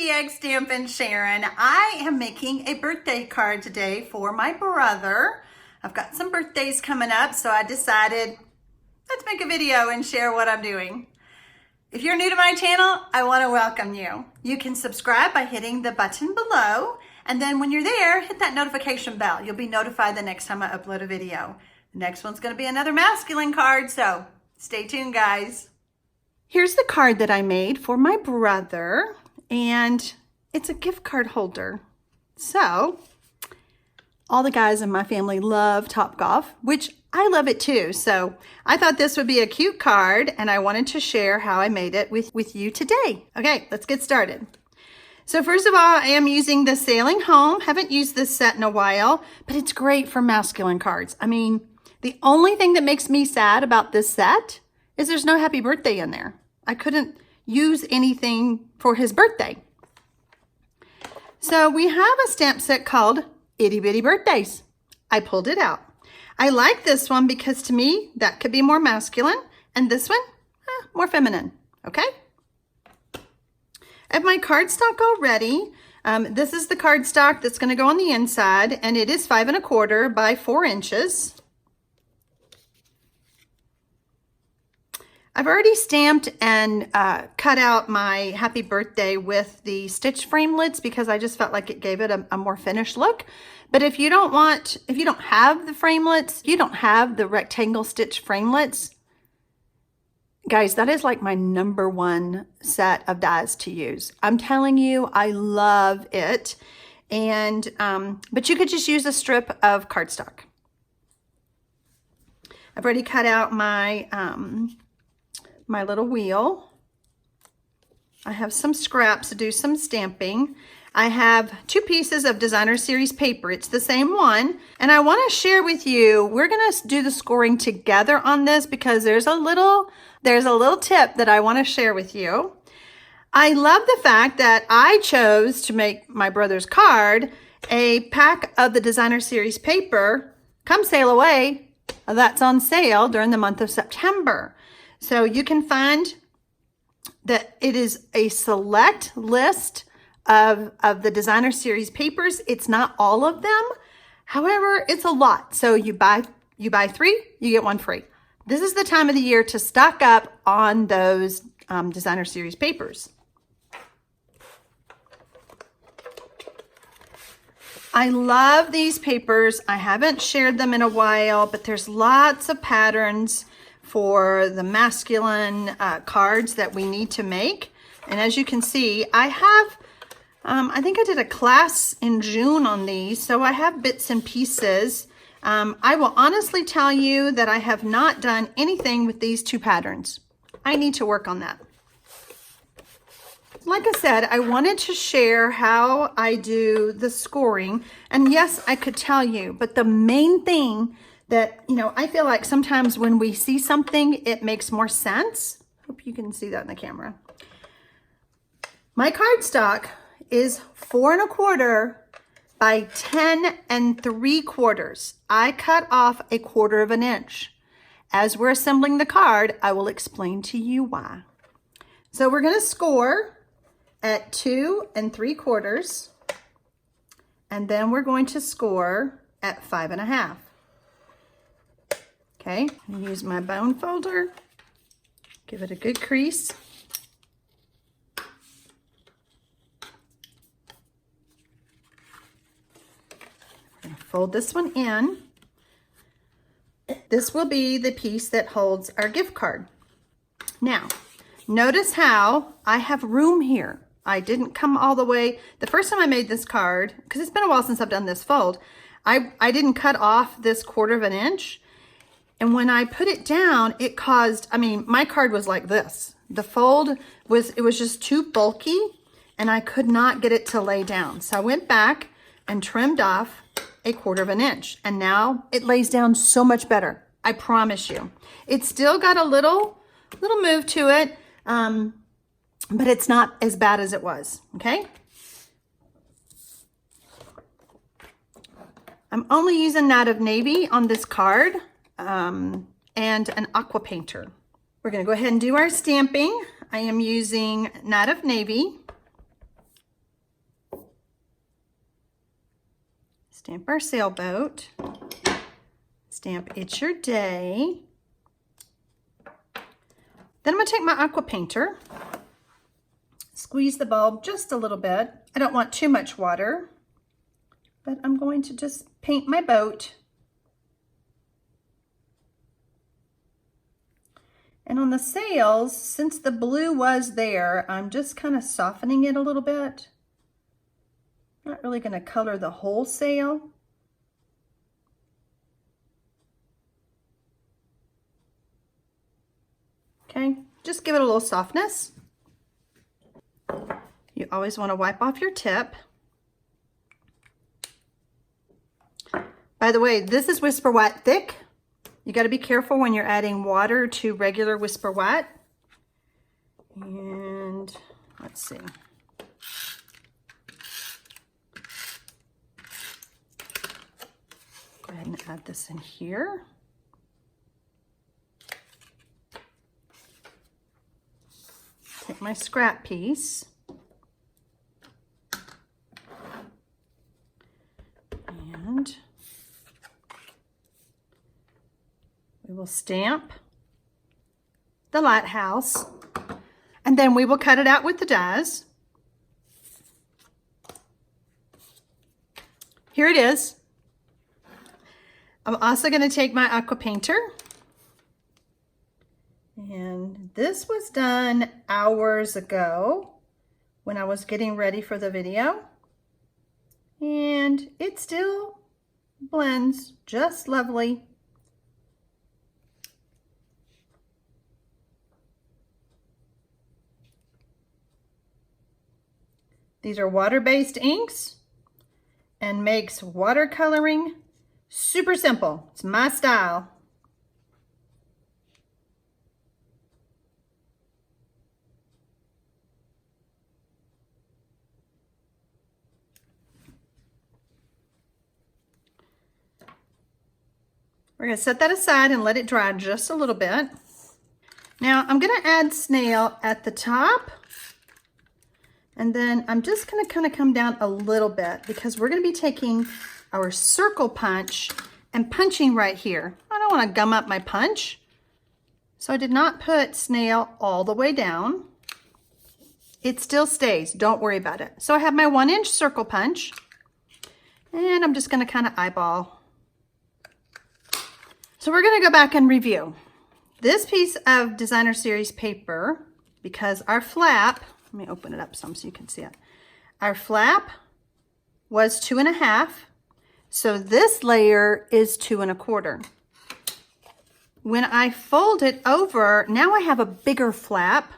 TxStampin Sharon. I am making a birthday card today for my brother. I've got some birthdays coming up, so I decided let's make a video and share what I'm doing. If you're new to my channel, I want to welcome you. You can subscribe by hitting the button below, and then when you're there, hit that notification bell. You'll be notified the next time I upload a video. The next one's going to be another masculine card, so stay tuned, guys. Here's the card that I made for my brother, and it's a gift card holder. So, all the guys in my family love Topgolf, which I love it too. So I thought this would be a cute card, and I wanted to share how I made it with you today. Okay, let's get started. So first of all, I am using the Sailing Home. Haven't used this set in a while, but it's great for masculine cards. I mean, the only thing that makes me sad about this set is there's no happy birthday in there. I couldn't use anything for his birthday. So we have a stamp set called Itty Bitty Birthdays. I pulled it out. I like this one because to me, that could be more masculine, and this one, more feminine, okay? I have my cardstock all ready. This is the cardstock that's gonna go on the inside, and it is 5 1/4 by 4 inches. I've already stamped and cut out my happy birthday with the stitch framelits because I just felt like it gave it a more finished look. But if you don't have the framelits, you don't have the rectangle stitch framelits, guys, that is like my #1 set of dies to use. I'm telling you, I love it. And, but you could just use a strip of cardstock. I've already cut out my, my little wheel. I have some scraps to do some stamping. I have 2 pieces of Designer Series paper. It's the same one. And I want to share with you, we're going to do the scoring together on this because there's a little tip that I want to share with you. I love the fact that I chose to make my brother's card a pack of the Designer Series paper, Come Sail Away, that's on sale during the month of September. So you can find that it is a select list of the Designer Series papers. It's not all of them. However, it's a lot. So you buy 3, you get 1 free. This is the time of the year to stock up on those Designer Series papers. I love these papers. I haven't shared them in a while, but there's lots of patterns for the masculine cards that we need to make. And as you can see, I have, I think I did a class in June on these, so I have bits and pieces. I will honestly tell you that I have not done anything with these 2 patterns. I need to work on that. Like I said, I wanted to share how I do the scoring. And yes, I could tell you, but the main thing that, you know, I feel like sometimes when we see something, it makes more sense. Hope you can see that in the camera. My cardstock is 4 1/4 by 10 3/4. I cut off 1/4 of an inch. As we're assembling the card, I will explain to you why. So we're gonna score at 2 3/4, and then we're going to score at 5 1/2. Okay, I'm gonna use my bone folder, give it a good crease. I'm gonna fold this one in. This will be the piece that holds our gift card. Now, notice how I have room here. I didn't come all the way. The first time I made this card, because it's been a while since I've done this fold, I didn't cut off this 1/4 of an inch. And when I put it down, it caused, I mean, my card was like this. The fold was just too bulky, and I could not get it to lay down. So I went back and trimmed off 1/4 of an inch. And now it lays down so much better. I promise you. It's still got a little move to it, but it's not as bad as it was, okay? I'm only using Night of Navy on this card. And an aqua painter. We're going to go ahead and do our stamping. I am using Night of Navy. Stamp our sailboat. Stamp It's Your Day. Then I'm going to take my aqua painter, squeeze the bulb just a little bit. I don't want too much water, but I'm going to just paint my boat. And on the sails, since the blue was there, I'm just kind of softening it a little bit. Not really going to color the whole sail. Okay, just give it a little softness. You always want to wipe off your tip. By the way, this is Whisper White thick. You got to be careful when you're adding water to regular Whisper White. And let's see. Go ahead and add this in here. Take my scrap piece. And we will stamp the lighthouse, and then we will cut it out with the dies. Here it is. I'm also going to take my aqua painter, and this was done hours ago when I was getting ready for the video, and it still blends just lovely. These are water-based inks and makes watercoloring super simple. It's my style. We're going to set that aside and let it dry just a little bit. Now I'm going to add snail at the top, and then I'm just going to kind of come down a little bit because we're going to be taking our circle punch and punching right here. I don't want to gum up my punch, so I did not put snail all the way down. It still stays, don't worry about it. So I have my 1-inch circle punch, and I'm just going to kind of eyeball. So we're going to go back and review this piece of designer series paper, because our flap, let me open it up some so you can see it. Our flap was 2.5, so this layer is 2 1/4. When I fold it over, now I have a bigger flap,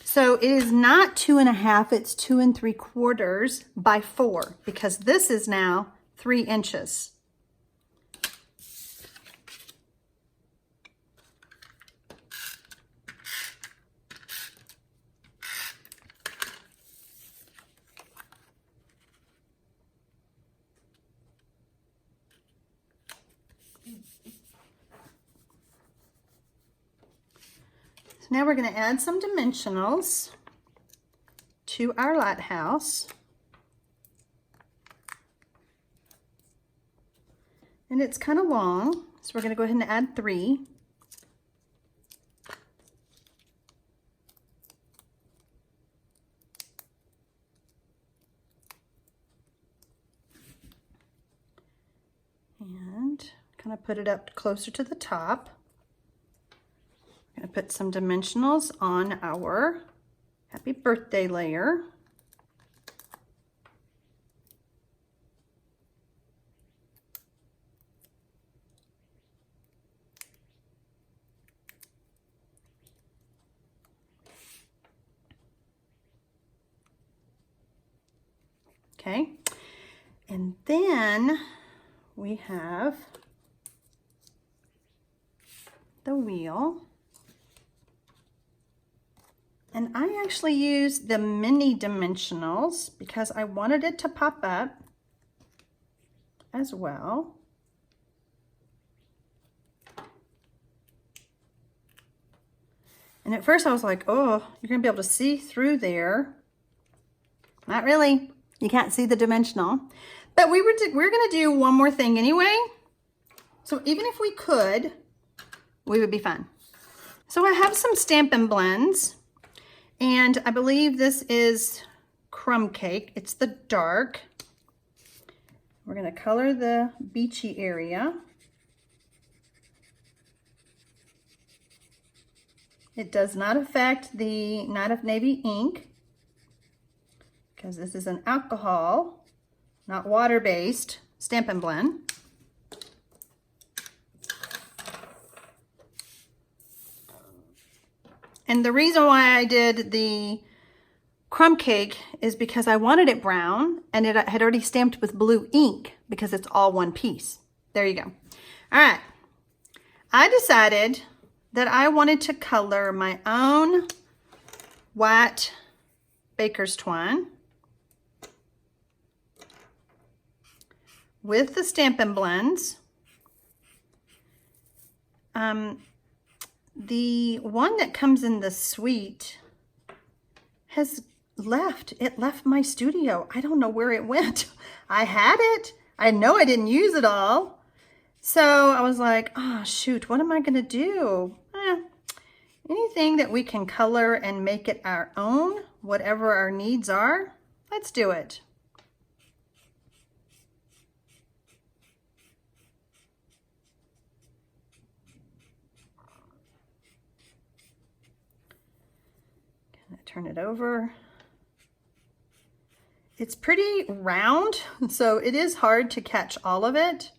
so it is not 2.5, it's 2 3/4 by 4, because this is now 3 inches. So now we're going to add some dimensionals to our lighthouse. And it's kind of long, so we're going to go ahead and add 3. And kind of put it up closer to the top. I'm going to put some dimensionals on our happy birthday layer. Okay, and then we have the wheel. And I actually used the mini dimensionals because I wanted it to pop up as well. And at first I was like, oh, you're gonna be able to see through there. Not really, you can't see the dimensional. But we're gonna do one more thing anyway. So even if we could, we would be fine. So I have some Stampin' blends, and I believe this is Crumb Cake. It's the dark. We're gonna color the beachy area. It does not affect the Night of Navy ink because this is an alcohol, not water-based Stampin' blend. And the reason why I did the Crumb Cake is because I wanted it brown, and it had already stamped with blue ink because it's all one piece. There you go. All right. I decided that I wanted to color my own white baker's twine with the Stampin' blends. The one that comes in the suite has left. It left my studio. I don't know where it went. I had it. I know I didn't use it all. So I was like, oh, shoot, what am I going to do? Anything that we can color and make it our own, whatever our needs are, let's do it. Turn it over. It's pretty round, so it is hard to catch all of it.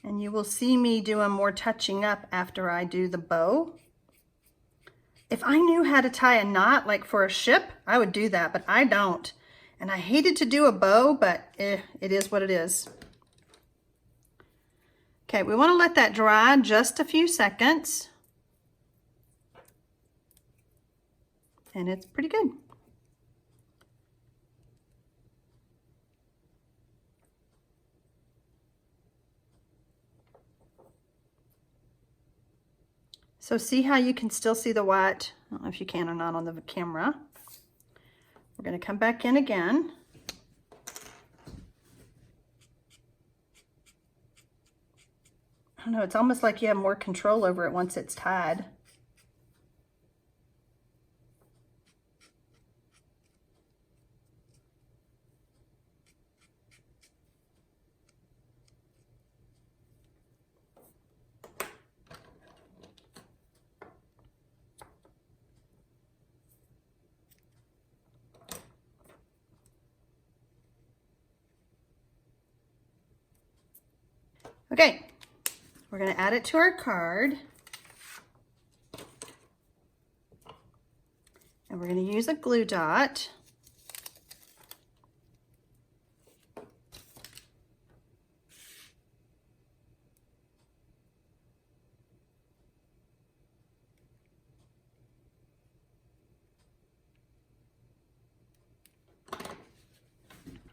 And you will see me doing more touching up after I do the bow. If I knew how to tie a knot, like for a ship, I would do that, but I don't. And I hated to do a bow, but it is what it is. Okay, we want to let that dry just a few seconds. And it's pretty good. So see how you can still see the white? I don't know if you can or not on the camera. We're going to come back in again. I don't know, it's almost like you have more control over it once it's tied. Okay, we're going to add it to our card. And we're going to use a glue dot.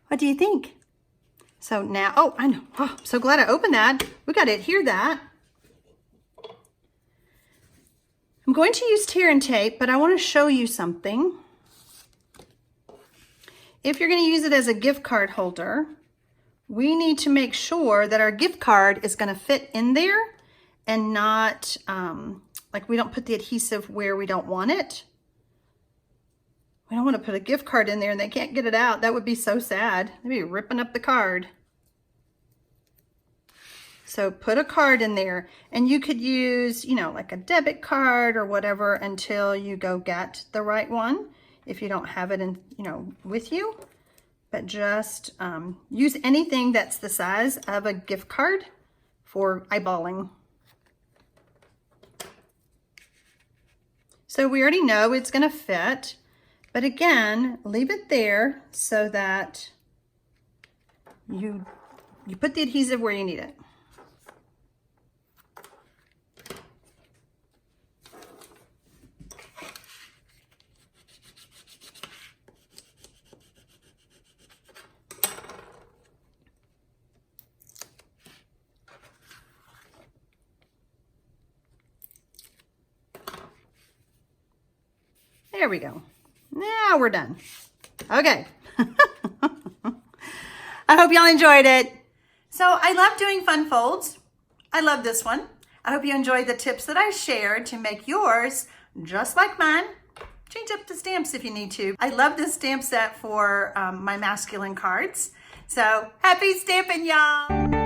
What do you think? So now, oh, I know. Oh, I'm so glad I opened that. We got to adhere that. I'm going to use tear and tape, but I want to show you something. If you're going to use it as a gift card holder, we need to make sure that our gift card is going to fit in there and not, like we don't put the adhesive where we don't want it. We don't want to put a gift card in there and they can't get it out. That would be so sad. They'd be ripping up the card. So put a card in there, and you could use, you know, like a debit card or whatever until you go get the right one if you don't have it in, you know, with you. But just use anything that's the size of a gift card for eyeballing. So we already know it's going to fit, but again, leave it there so that you put the adhesive where you need it. There we go. Now we're done. Okay. I hope y'all enjoyed it. So I love doing fun folds. I love this one. I hope you enjoyed the tips that I shared to make yours just like mine. Change up the stamps if you need to. I love this stamp set for my masculine cards. So happy stamping, y'all.